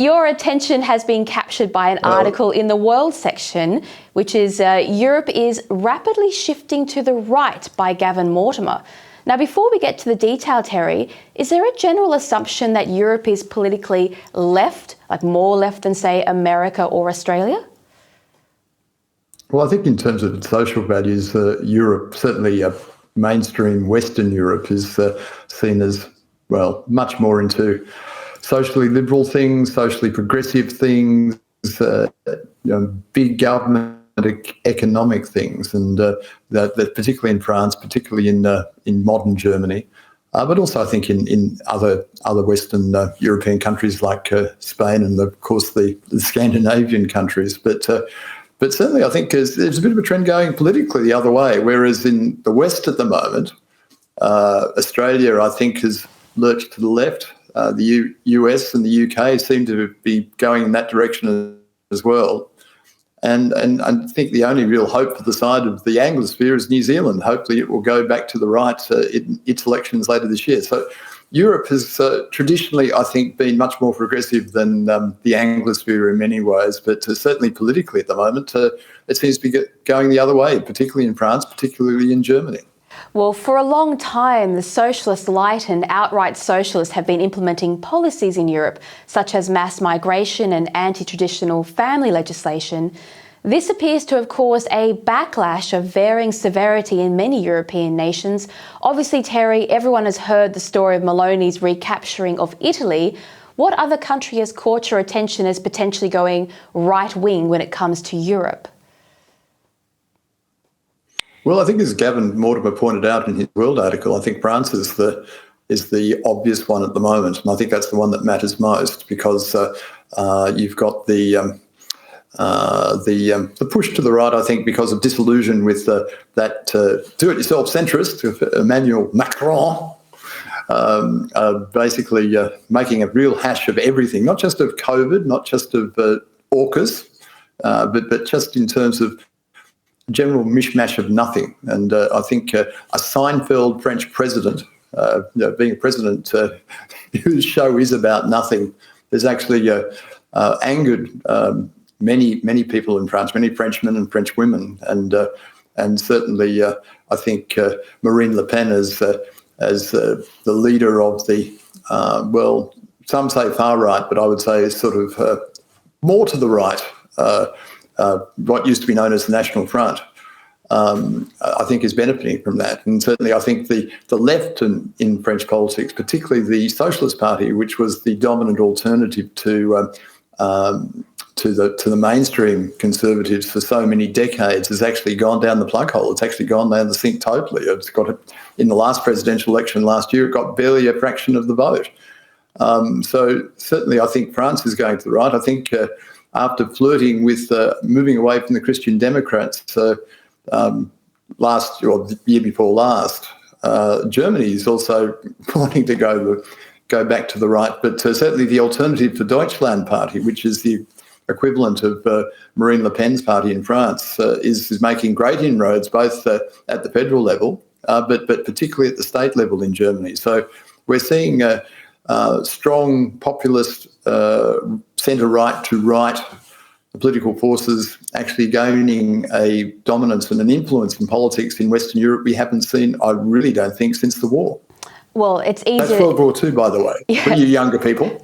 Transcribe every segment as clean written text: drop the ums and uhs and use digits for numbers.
Your attention has been captured by an article in the World section, which is Europe is rapidly shifting to the right by Gavin Mortimer. Now, before we get to the detail, Terry, is there a general assumption that Europe is politically left, like more left than, say, America or Australia? Well, I think in terms of social values, Europe, certainly mainstream Western Europe, is seen as, well, much more into socially liberal things, socially progressive things, big government economic things, and that particularly in France, particularly in modern Germany, but also I think in other Western European countries like Spain and of course the Scandinavian countries. But certainly I think there's a bit of a trend going politically the other way, whereas in the West at the moment, Australia I think has lurched to the left. The US and the UK seem to be going in that direction as well. And I think the only real hope for the side of the Anglosphere is New Zealand. Hopefully it will go back to the right in its elections later this year. So Europe has traditionally, I think, been much more progressive than the Anglosphere in many ways, but certainly politically at the moment, it seems to be going the other way, particularly in France, particularly in Germany. Well, for a long time, the socialist light and outright socialists have been implementing policies in Europe, such as mass migration and anti-traditional family legislation. This appears to have caused a backlash of varying severity in many European nations. Obviously, Terry, everyone has heard the story of Meloni's recapturing of Italy. What other country has caught your attention as potentially going right-wing when it comes to Europe? Well, I think as Gavin Mortimer pointed out in his World article, I think France is the obvious one at the moment, and I think that's the one that matters most because you've got the push to the right. I think because of disillusion with that do-it-yourself centrist of Emmanuel Macron, basically making a real hash of everything, not just of COVID, not just of AUKUS, but just in terms of general mishmash of nothing. And I think a Seinfeld French president, being a president whose show is about nothing, has actually angered many people in France, many Frenchmen and French women, and certainly I think Marine Le Pen as the leader of the well, some say far right, but I would say sort of more to the right. What used to be known as the National Front, I think is benefiting from that. And certainly I think the left in French politics, particularly the Socialist Party, which was the dominant alternative to the mainstream Conservatives for so many decades, has actually gone down the plug hole. It's actually gone down the sink totally. It's got in the last presidential election last year, it got barely a fraction of the vote. So certainly I think France is going to the right. I think after flirting with moving away from the Christian Democrats last or the year before last, Germany is also wanting to go back to the right. But certainly the Alternative for Deutschland party, which is the equivalent of Marine Le Pen's party in France, is making great inroads both at the federal level, but particularly at the state level in Germany. So we're seeing strong populist centre-right to right political forces actually gaining a dominance and an influence in politics in Western Europe we haven't seen, I really don't think, since the war. Well, it's easy. That's World War II, by the way, for you younger people.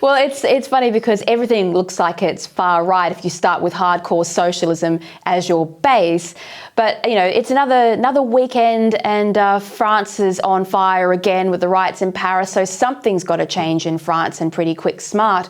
Well, it's funny because everything looks like it's far right if you start with hardcore socialism as your base. But, it's another weekend and France is on fire again with the riots in Paris. So something's got to change in France and pretty quick smart.